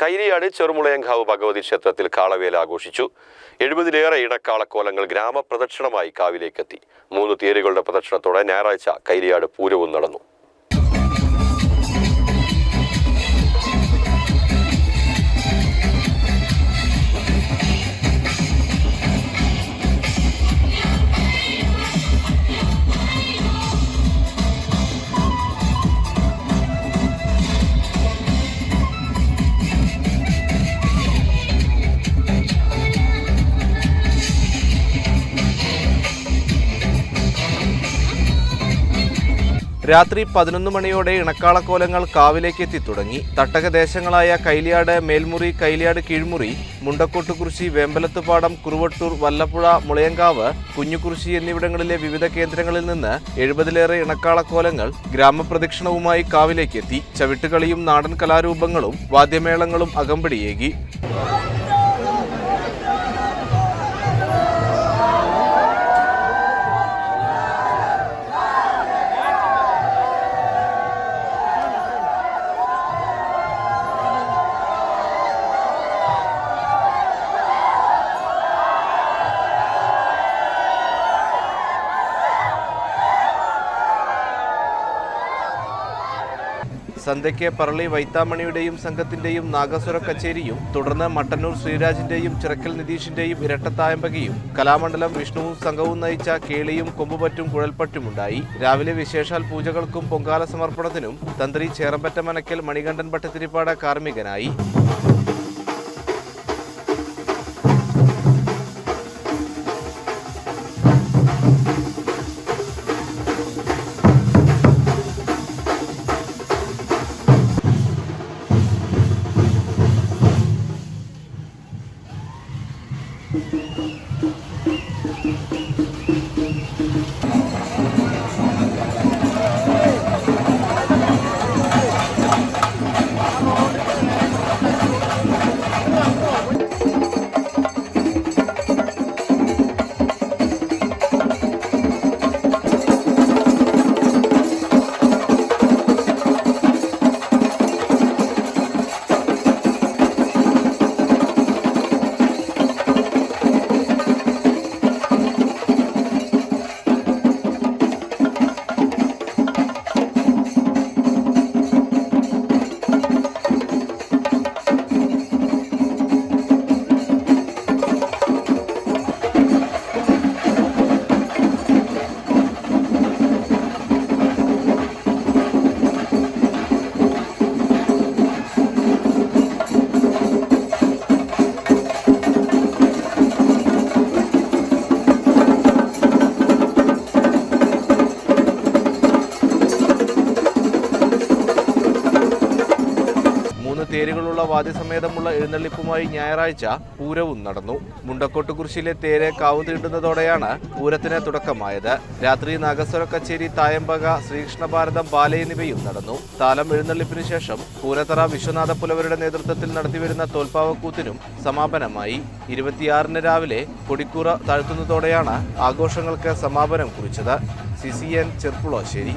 കൈരിയാട് ചെറുമുളയങ്കാവ് ഭഗവതി ക്ഷേത്രത്തിൽ കാളവേല ആഘോഷിച്ചു. 70-ലേറെ ഇടക്കാളക്കോലങ്ങൾ ഗ്രാമപ്രദക്ഷിണമായി കാവിലേക്കെത്തി. 3 തേരുകളുടെ പ്രദക്ഷിണത്തോടെ ഞായറാഴ്ച കൈരിയാട് പൂരവും നടന്നു. രാത്രി 11 മണിയോടെ ഇണക്കാളക്കോലങ്ങൾ കാവിലേക്ക് എത്തിത്തുടങ്ങി. തട്ടകദേശങ്ങളായ കൈലിയാട് മേൽമുറി, കൈലിയാട് കീഴ്മുറി, മുണ്ടക്കോട്ടുകുറിശി, വേമ്പലത്തുപാടം, കുറുവട്ടൂർ, വല്ലപ്പുഴ, മുളയങ്കാവ്, കുഞ്ഞുകുറിശി എന്നിവിടങ്ങളിലെ വിവിധ കേന്ദ്രങ്ങളിൽ നിന്ന് 70-ലേറെ ഇണക്കാളക്കോലങ്ങൾ ഗ്രാമപ്രദക്ഷിണവുമായി കാവിലേക്ക് എത്തി. ചവിട്ടുകളിയും നാടൻ കലാരൂപങ്ങളും വാദ്യമേളങ്ങളും അകമ്പടിയേകി. സന്ധ്യയ്ക്ക് പറളി വൈത്താമണിയുടെയും സംഘത്തിന്റെയും നാഗസ്വര കച്ചേരിയും തുടർന്ന് മട്ടന്നൂർ ശ്രീരാജിന്റെയും ചിറക്കൽ നിതീഷിന്റെയും ഇരട്ടത്തായമ്പകയും കലാമണ്ഡലം വിഷ്ണുവും സംഘവും നയിച്ച കേളിയും കൊമ്പുപറ്റും കുഴൽപ്പറ്റുമുണ്ടായി. രാവിലെ വിശേഷാൽ പൂജകൾക്കും പൊങ്കാല സമർപ്പണത്തിനും തന്ത്രി ചേറമ്പറ്റ മനക്കൽ മണികണ്ഠൻ ഭട്ടതിരിപ്പാട് കാർമ്മികനായി. തേരുകളുള്ള വാദ്യസമേതമുള്ള എഴുന്നള്ളിപ്പുമായി ഞായറാഴ്ച പൂരവും നടന്നു. മുണ്ടക്കോട്ടുകുറിശിയിലെ തേര് കാവു തീണ്ടുന്നതോടെയാണ് പൂരത്തിന് തുടക്കമായത്. രാത്രി നാഗസ്വര കച്ചേരി, തായമ്പക, ശ്രീകൃഷ്ണഭാരതം, ബാല എന്നിവയും നടന്നു. താലം എഴുന്നള്ളിപ്പിനു ശേഷം പൂരത്തറ വിശ്വനാഥ പുലവരുടെ നേതൃത്വത്തിൽ നടത്തിവരുന്ന തോൽപ്പാവക്കൂത്തിനും സമാപനമായി. 26-ന് രാവിലെ കൊടിക്കൂറ താഴ്ത്തുന്നതോടെയാണ് ആഘോഷങ്ങൾക്ക് സമാപനം കുറിച്ചത്. CCN ചെർപ്പുളശ്ശേരി.